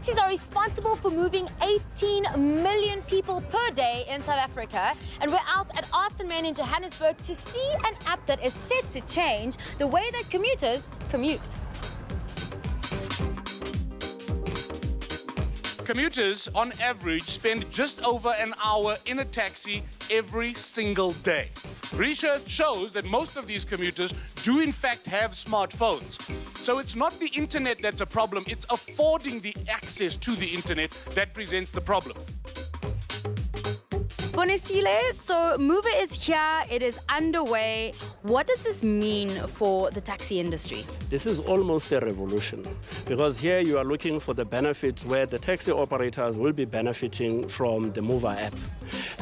Taxis are responsible for moving 18 million people per day in South Africa. And we're out at Arts and Main in Johannesburg to see an app that is set to change the way that commuters commute. Commuters, on average, spend just over an hour in a taxi every single day. Research shows that most of these commuters do in fact have smartphones. So it's not the internet that's a problem, it's affording the access to the internet that presents the problem. Bonesile, so Moova is here, it is underway. What does this mean for the taxi industry? This is almost a revolution because here you are looking for the benefits where the taxi operators will be benefiting from the Moova app,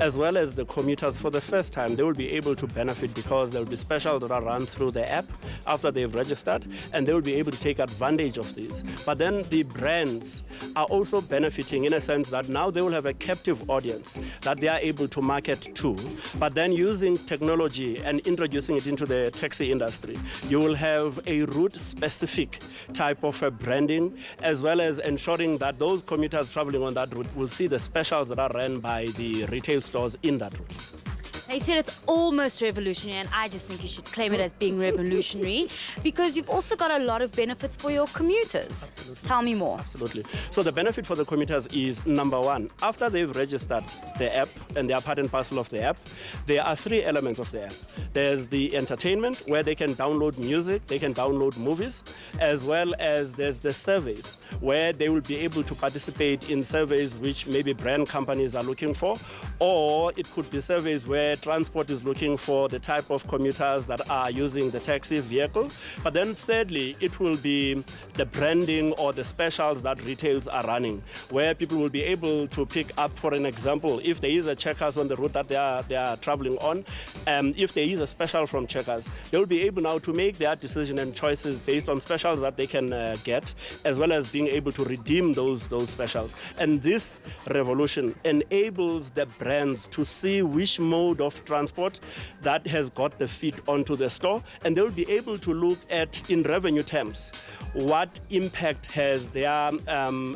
as well as the commuters. For the first time, they will be able to benefit because there will be specials that are run through the app after they've registered, and they will be able to take advantage of these. But then the brands are also benefiting in a sense that now they will have a captive audience that they are able to market to. But then using technology and introducing it into the taxi industry, you will have a route-specific type of branding, as well as ensuring that those commuters traveling on that route will see the specials that are run by the retail stores in that route. Now you said it's almost revolutionary, and I just think you should claim it as being revolutionary because you've also got a lot of benefits for your commuters. Absolutely. Tell me more. Absolutely. So the benefit for the commuters is, number one, after they've registered the app and they are part and parcel of the app, there are three elements of the app. There's the entertainment, where they can download music, they can download movies, as well as there's the surveys, where they will be able to participate in surveys which maybe brand companies are looking for, or it could be surveys where transport is looking for the type of commuters that are using the taxi vehicle. But then thirdly, it will be the branding or the specials that retails are running, where people will be able to pick up, for an example, if there is a Checkers on the route that they are traveling on, if there is a special from Checkers, they will be able now to make their decision and choices based on specials that they can get, as well as being able to redeem those specials. And this revolution enables the brands to see which mode of transport that has got the feet onto the store, and they will be able to look at, in revenue terms, what impact has their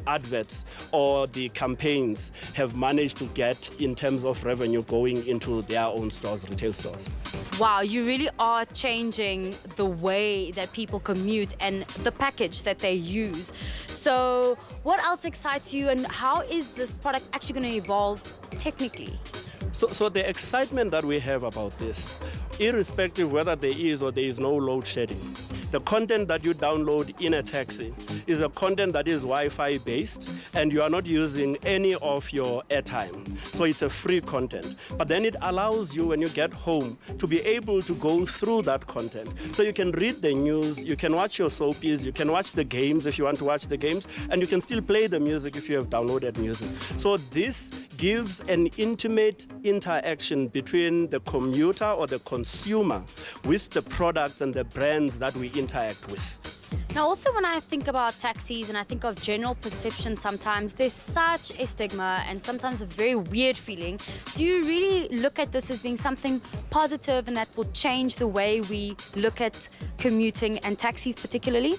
adverts or the campaigns have managed to get in terms of revenue going into their own stores, retail stores. Wow, you really are changing the way that people commute and the package that they use. So what else excites you, and how is this product actually going to evolve technically? So the excitement that we have about this, irrespective whether there is or there is no load shedding, the content that you download in a taxi is a content that is Wi-Fi based, and you are not using any of your airtime. So it's a free content. But then it allows you, when you get home, to be able to go through that content. So you can read the news, you can watch your soapies, you can watch the games if you want to watch the games, and you can still play the music if you have downloaded music. So this gives an intimate interaction between the commuter or the consumer with the products and the brands that we interact with. Now, also when I think about taxis and I think of general perception, sometimes there's such a stigma and sometimes a very weird feeling. Do you really look at this as being something positive and that will change the way we look at commuting and taxis particularly?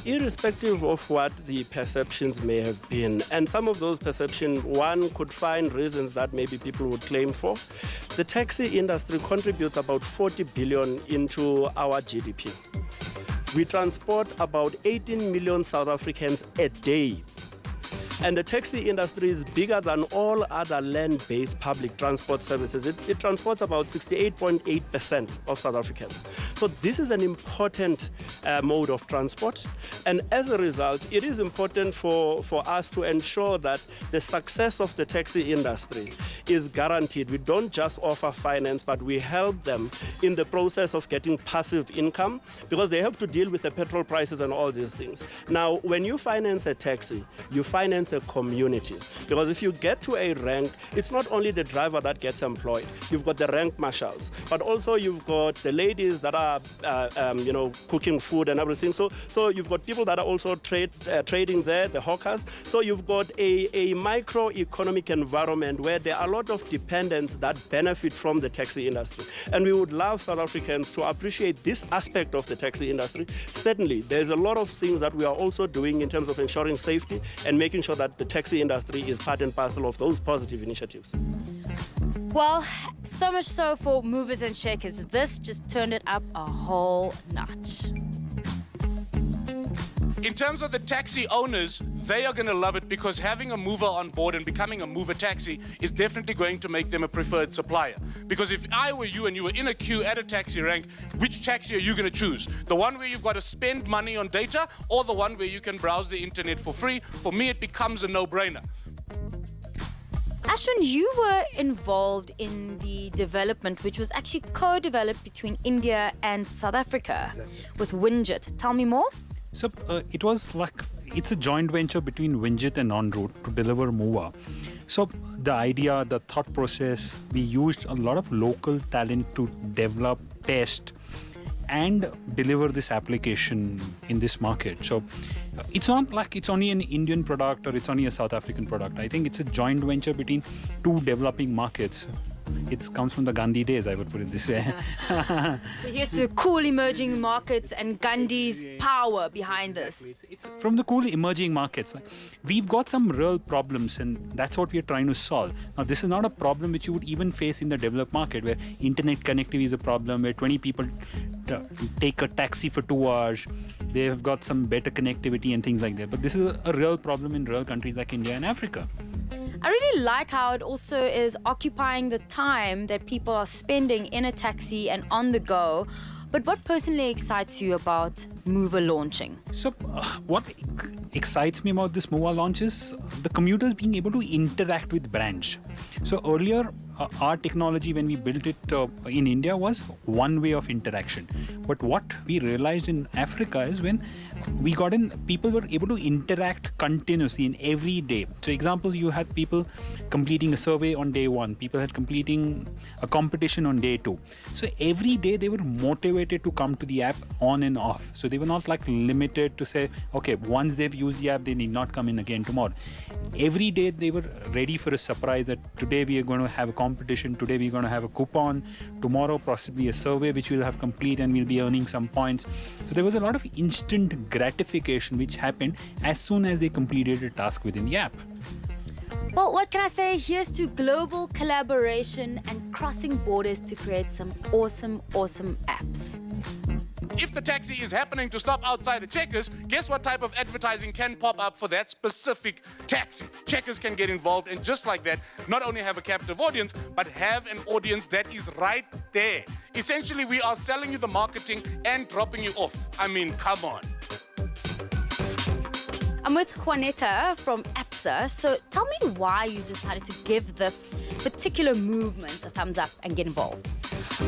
Irrespective of what the perceptions may have been, and some of those perceptions, one could find reasons that maybe people would claim for. The taxi industry contributes about 40 billion into our GDP. We transport about 18 million South Africans a day. And the taxi industry is bigger than all other land-based public transport services. It transports about 68.8% of South Africans. So this is an important mode of transport. And as a result, it is important for us to ensure that the success of the taxi industry is guaranteed. We don't just offer finance, but we help them in the process of getting passive income, because they have to deal with the petrol prices and all these things. Now, when you finance a taxi, you finance a community, because if you get to a rank, it's not only the driver that gets employed. You've got the rank marshals, but also you've got the ladies that are cooking food and everything. So you've got people that are also trading there, the hawkers. So you've got a microeconomic environment where there are a lot lot of dependents that benefit from the taxi industry. And we would love South Africans to appreciate this aspect of the taxi industry. Certainly, there's a lot of things that we are also doing in terms of ensuring safety and making sure that the taxi industry is part and parcel of those positive initiatives. Well, so much so for movers and shakers. This just turned it up a whole notch. In terms of the taxi owners, they are going to love it because having a mover on board and becoming a mover taxi is definitely going to make them a preferred supplier. Because if I were you and you were in a queue at a taxi rank, which taxi are you going to choose? The one where you've got to spend money on data or the one where you can browse the internet for free? For me, it becomes a no-brainer. Ashwin, you were involved in the development, which was actually co-developed between India and South Africa with Winjit. Tell me more. So it was like, it's a joint venture between Winjit and OnRoute to deliver Moova. So the idea, the thought process, we used a lot of local talent to develop, test, and deliver this application in this market. So it's not like it's only an Indian product or it's only a South African product. I think it's a joint venture between two developing markets. It comes from the Gandhi days, I would put it this way. So here's to cool emerging markets and Gandhi's power behind this. It's from the cool emerging markets. Like, we've got some real problems and that's what we're trying to solve. Now, this is not a problem which you would even face in the developed market where internet connectivity is a problem, where 20 people take a taxi for 2 hours. They've got some better connectivity and things like that. But this is a real problem in real countries like India and Africa. I really like how it also is occupying the time that people are spending in a taxi and on the go. But what personally excites you about Moova launching? So what excites me about this Moova launch is the commuters being able to interact with brands. So earlier, our technology when we built it in India was one way of interaction. But what we realized in Africa is when we got in, people were able to interact continuously in every day. So example, you had people completing a survey on day 1, people had completing a competition on day 2. So every day they were motivated to come to the app on and off. So they were not like limited to say, okay, once they've used the app, they need not come in again tomorrow. Every day they were ready for a surprise that today we are going to have a competition, today we're going to have a coupon, tomorrow possibly a survey which we'll have complete and we'll be earning some points. So there was a lot of instant gratification which happened as soon as they completed a task within the app. Well, what can I say? Here's to global collaboration and crossing borders to create some awesome, awesome apps. If the taxi is happening to stop outside a Checkers, guess what type of advertising can pop up for that specific taxi? Checkers can get involved and just like that, not only have a captive audience, but have an audience that is right there. Essentially, we are selling you the marketing and dropping you off. I mean, come on. I'm with Juaneta from APSA. So tell me why you decided to give this particular movement a thumbs up and get involved.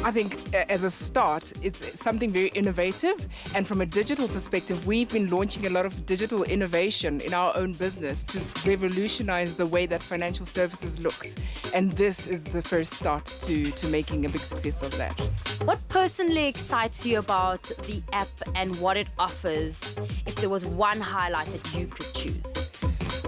I think as a start, it's something very innovative. And from a digital perspective, we've been launching a lot of digital innovation in our own business to revolutionize the way that financial services looks. And this is the first start to making a big success of that. What personally excites you about the app and what it offers, if there was one highlight that you could choose?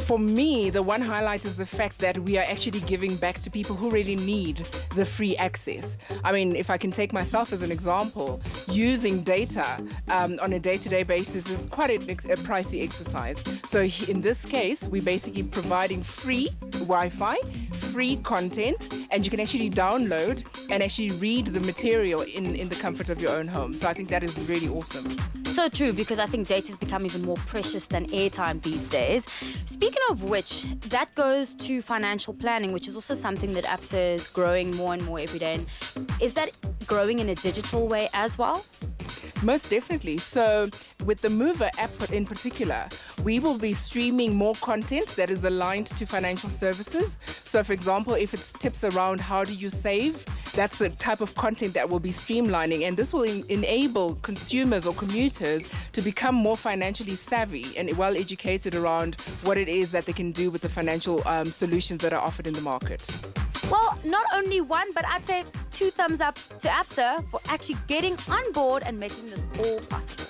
For me, the one highlight is the fact that we are actually giving back to people who really need the free access. I mean, if I can take myself as an example, using data on a day-to-day basis is quite a pricey exercise. So in this case, we're basically providing free Wi-Fi, free content, and you can actually download and actually read the material in the comfort of your own home. So I think that is really awesome. So true, because I think data has become even more precious than airtime these days. Speaking of which, that goes to financial planning, which is also something that APSA is growing more and more every day. And is that growing in a digital way as well? Most definitely. So with the Moova app in particular, we will be streaming more content that is aligned to financial services. So for example, if it's tips around how do you save, that's the type of content that we'll be streamlining. And this will enable consumers or commuters to become more financially savvy and well educated around what it is that they can do with the financial solutions that are offered in the market. Well, not only one, but I'd say 2 thumbs up to APSA for actually getting on board and making this all possible.